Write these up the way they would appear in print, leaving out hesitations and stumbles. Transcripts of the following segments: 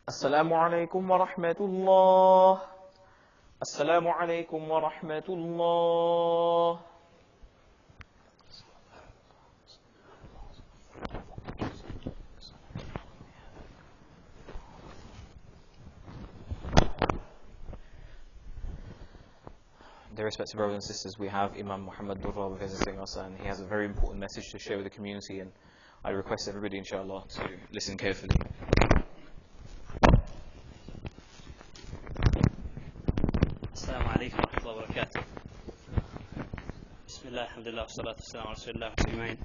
السلام عليكم ورحمة الله. السلام عليكم ورحمة الله. Dear respected brothers and sisters, we have Imam Muhammad Durra visiting us, and he has a very important message to share with the community, and I request everybody inshallah to listen carefully. Assalamu alaikum wa rahmatullahi wa barakatuh. Bismillah, alhamdulillah, salatu wassalamu ala rasulillah.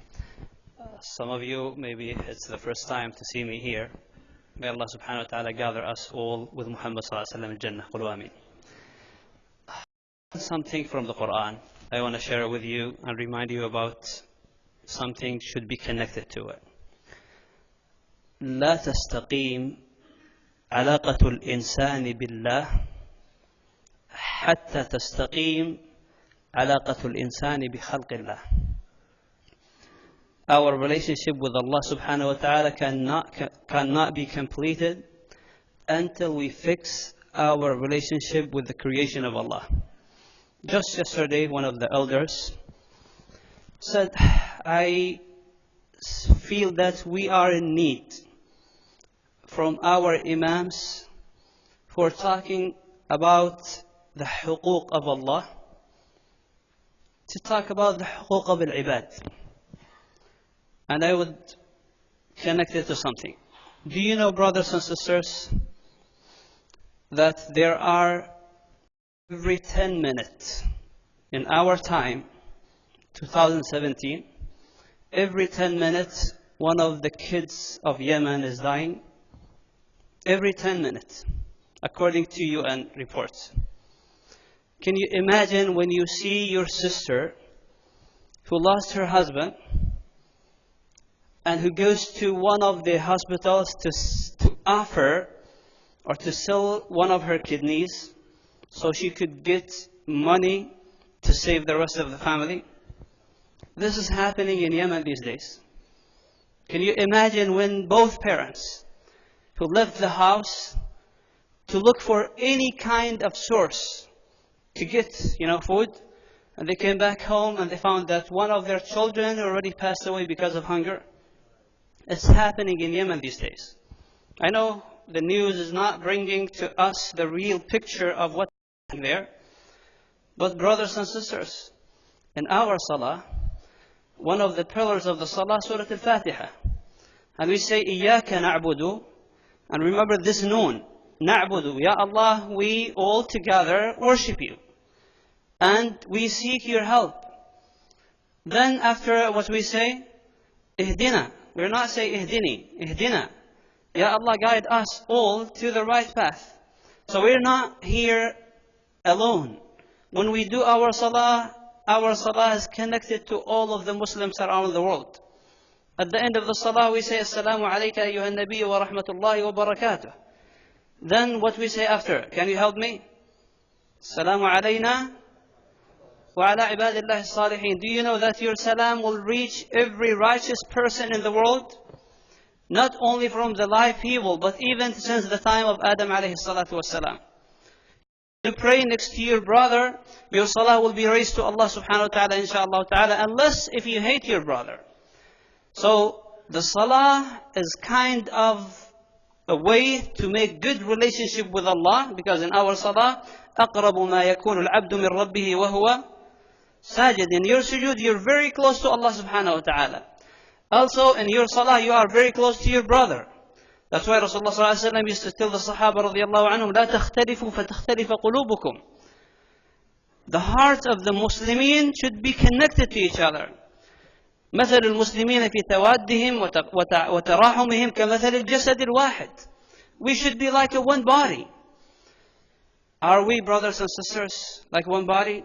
Some of you, maybe it's the first time to see me here. May Allah subhanahu wa ta'ala gather us all with Muhammad sallallahu alayhi wa sallam in Jannah. Qulu ameen. Something from the Quran I want to share with you and remind you about something should be connected to it. لا تستقيم علاقة الإنسان بالله حتى تستقيم علاقة الإنسان بخلق الله. Our relationship with Allah subhanahu wa ta'ala cannot be completed until we fix our relationship with the creation of Allah. Just yesterday, one of the elders said, I feel that we are in need from our imams for talking about the huquq of Allah, to talk about the huquq of al-ibad. And I would connect it to something. Do you know, brothers and sisters, that there are every 10 minutes in our time, 2017, every 10 minutes one of the kids of Yemen is dying? Every 10 minutes, according to UN reports. Can you imagine when you see your sister who lost her husband and who goes to one of the hospitals to offer or to sell one of her kidneys so she could get money to save the rest of the family? This is happening in Yemen these days. Can you imagine when both parents who left the house to look for any kind of source to get, food, and they came back home and they found that one of their children already passed away because of hunger? It's happening in Yemen these days. I know the news is not bringing to us the real picture of what's happening there, but brothers and sisters, in our salah, one of the pillars of the salah, Surah Al-Fatiha, and we say, إِيَّاكَ نَعْبُدُ, and remember this noon, نَعْبُدُ, Ya Allah, we all together worship you, and we seek your help. Then after what we say, إِهْدِنَا, we're not saying إِهْدِنِي, إِهْدِنَا, Ya Allah, guide us all to the right path. So we're not here alone. When we do our salah is connected to all of the Muslims around the world. At the end of the salah we say, Assalamu alayka ayyuhan nabiy wa rahmatullahi wa barakatuh. Then what we say after? Can you help me? Assalamu alayna wa ala ibadillahi salihin. Do you know that your salam will reach every righteous person in the world? Not only from the live people, but even since the time of Adam alayhi salatu wasalam. You pray next to your brother, your salah will be raised to Allah subhanahu wa ta'ala, inshaAllah ta'ala, unless if you hate your brother. So the salah is kind of a way to make good relationship with Allah, because in our salah, أَقْرَبُ مَا يَكُونُ الْعَبْدُ مِنْ رَبِّهِ وَهُوَ سَاجِدٌ. In your sujood, you're very close to Allah subhanahu wa ta'ala. Also, in your salah, you are very close to your brother. That's why Rasulullah sallallahu alaihi wasallam used to tell the Sahaba radiyallahu anhum, لا تختلفوا فتختلف قلوبكم. The hearts of the Muslimin should be connected to each other. مثل المسلمين في توادهم وتراحمهم كمثل الجسد الواحد. We should be like a one body. Are we, brothers and sisters, like one body?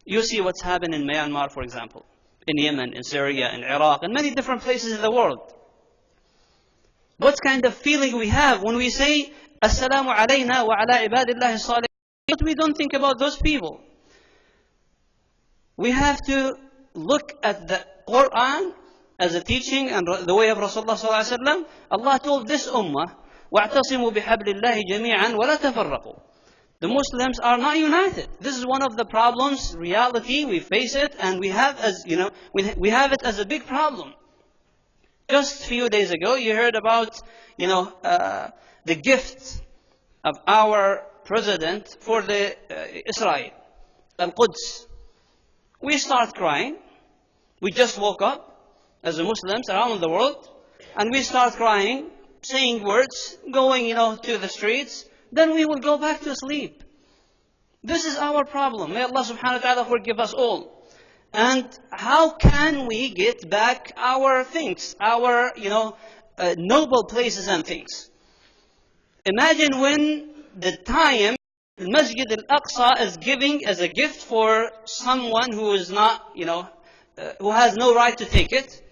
You see what's happened in Myanmar, for example, in Yemen, in Syria, in Iraq, and many different places in the world. What kind of feeling we have when we say, Assalamu alayna wa ala ibadillahi salihin? But we don't think about those people. We have to look at the Quran as a teaching and the way of Rasulullah sallallahu alaihi wasallam. Allah told this ummah, وَاعْتَصِمُوا بِحَبْلِ اللَّهِ جَمِيعًا وَلَا تَفَرَّقُوا. The Muslims are not united. This is one of the problems, reality, we face it, and we have we have it as a big problem. Just a few days ago, you heard about, the gift of our president for the Israel, Al-Quds. We start crying. We just woke up as Muslims around the world, and we start crying, saying words, going, to the streets. Then we will go back to sleep. This is our problem. May Allah subhanahu wa ta'ala forgive us all. And how can we get back our things, our, noble places and things? Imagine when the time the Masjid al-Aqsa is giving as a gift for someone who is not, who has no right to take it.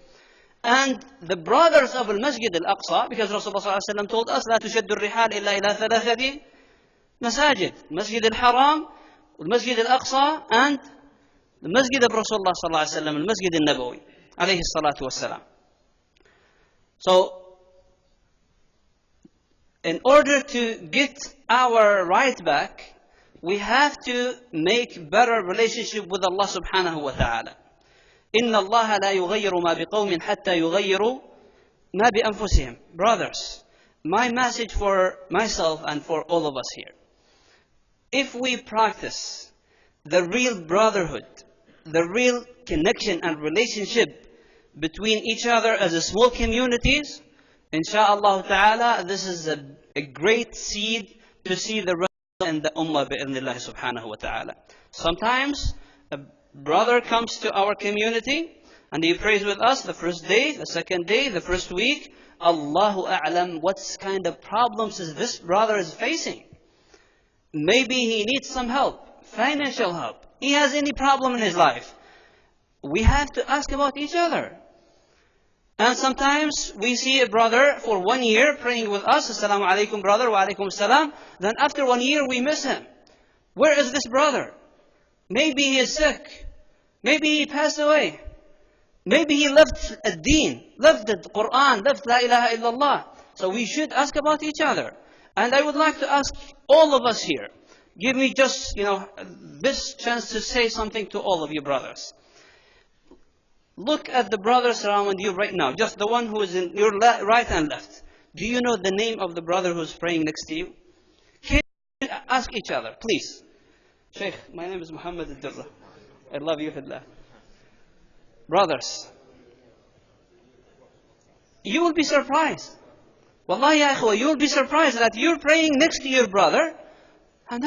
And the brothers of al-Masjid al-Aqsa, because Rasulullah ﷺ told us, لا تشد الرحال إلا إلى ثلاثة مساجد, Masjid al-Haram, Masjid al-Aqsa, and the Masjid of Rasulullah ﷺ, al-Masjid al-Nabawi, alayhi salatu wassalam. So, in order to get our right back, we have to make better relationship with Allah subhanahu wa ta'ala. إِنَّ اللَّهَ لَا يُغَيِّرُ مَا بِقَوْمٍ حَتَّى يُغَيِّرُوا مَا بِأَنفُسِهِمْ. Brothers, my message for myself and for all of us here. If we practice the real brotherhood, the real connection and relationship between each other as a small communities, insha'Allah ta'ala, this is a great seed to see the rest in the ummah bi'idhnillah subhanahu wa ta'ala. Sometimes a brother comes to our community and he prays with us the first day, the second day, the first week. Allahu a'lam, what kind of problems is this brother is facing? Maybe he needs some help, financial help. He has any problem in his life. We have to ask about each other. And sometimes we see a brother for 1 year praying with us, Assalamu alaikum brother, wa alaikum assalam. Then after 1 year we miss him. Where is this brother? Maybe he is sick. Maybe he passed away. Maybe he left ad-deen, left the Quran, left la ilaha illallah. So we should ask about each other. And I would like to ask all of us here, give me just, this chance to say something to all of you brothers. Look at the brothers around you right now, just the one who is in your right and left. Do you know the name of the brother who's praying next to you? Can you ask each other, please? Sheikh, my name is Muhammad al-Durra. I love you, Fillah. Brothers, you will be surprised. Wallahi ya ikhwa, you will be surprised that you're praying next to your brother. And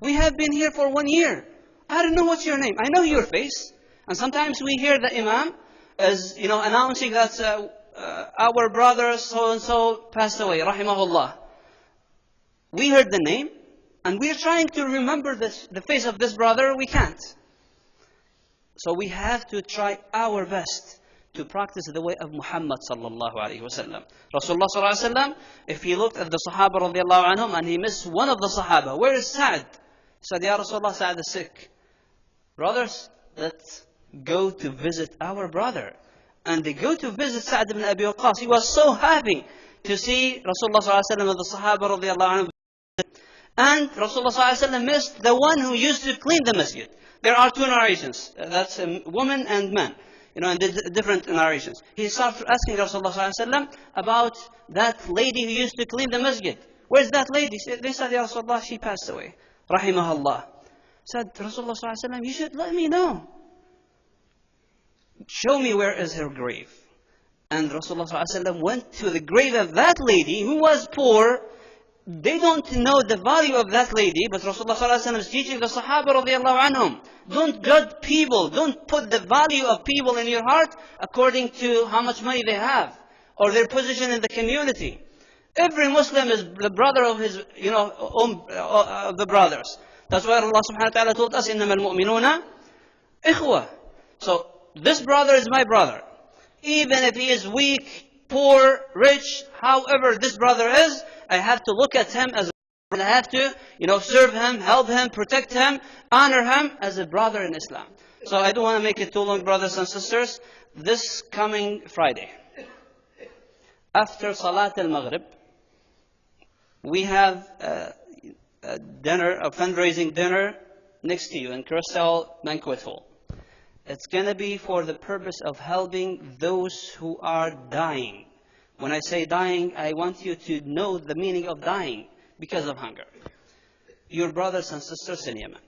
we have been here for 1 year. I don't know what's your name. I know your face. And sometimes we hear the Imam as, announcing that our brother so-and-so passed away, rahimahullah. We heard the name, and we're trying to remember the face of this brother. We can't. So we have to try our best to practice the way of Muhammad sallallahu alayhi wa sallam. Rasulullah sallallahu alayhi wa sallam, if he looked at the Sahaba radiallahu anhum and he missed one of the Sahaba, where is Sa'd? He said, Ya Rasulullah, Sa'd is sick. Brothers, let's go to visit our brother. And they go to visit Sa'd ibn Abi Waqqas. He was so happy to see Rasulullah sallallahu alayhi wa sallam and the Sahaba radiallahu anhum. And Rasulullah sallallahu alayhi wa sallam missed the one who used to clean the masjid. There are two narrations. That's woman and man. And different narrations. He started asking Rasulullah sallallahu alayhi wa sallam about that lady who used to clean the masjid. Where's that lady? They said, Ya Rasulullah, she passed away. Rahimahullah. Said Rasulullah sallallahu alayhi wa sallam, you should let me know. Show me where is her grave. And Rasulullah sallallahu alayhi wa sallam went to the grave of that lady who was poor. They don't know the value of that lady, but Rasulullah sallallahu alayhi wa sallam is teaching the Sahaba radiallahu anhum. Don't judge people. Don't put the value of people in your heart according to how much money they have or their position in the community. Every Muslim is the brother of his, of the brothers. That's why Allah subhanahu wa ta'ala told us, إِنَّمَا الْمُؤْمِنُونَ إِخْوَةً. So, this brother is my brother. Even if he is weak, poor, rich, however this brother is, I have to look at him as a brother. I have to, serve him, help him, protect him, honor him as a brother in Islam. So I don't want to make it too long, brothers and sisters. This coming Friday, after Salat al-Maghrib, We have a dinner, a fundraising dinner next to you in Crystal Banquet Hall. It's going to be for the purpose of helping those who are dying. When I say dying, I want you to know the meaning of dying because of hunger. Your brothers and sisters in Yemen.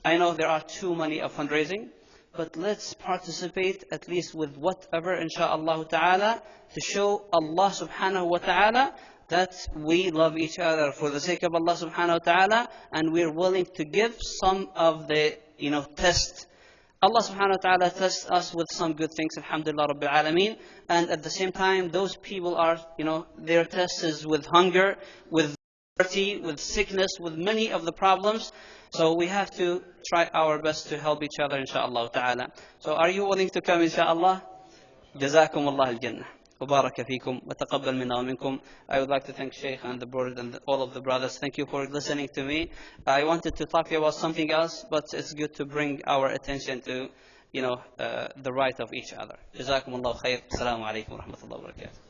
I know there are too many of fundraising, but let's participate at least with whatever, insha'Allah ta'ala, to show Allah subhanahu wa ta'ala that we love each other for the sake of Allah subhanahu wa ta'ala, and we're willing to give some of the, test. Allah subhanahu wa ta'ala tests us with some good things, alhamdulillah rabbil alameen, and at the same time, those people are, their test is with hunger, with poverty, with sickness, with many of the problems. So we have to try our best to help each other, insha'Allah ta'ala. So are you willing to come, insha'Allah? جزاكم الله الجنة وبارك فيكم وتقبل منا ومنكم. I would like to thank Sheikh and the board and all of the brothers. Thank you for listening to me. I wanted to talk to you about something else, but it's good to bring our attention to, the right of each other. جزاكم الله خير. السلام عليكم ورحمة الله وبركاته.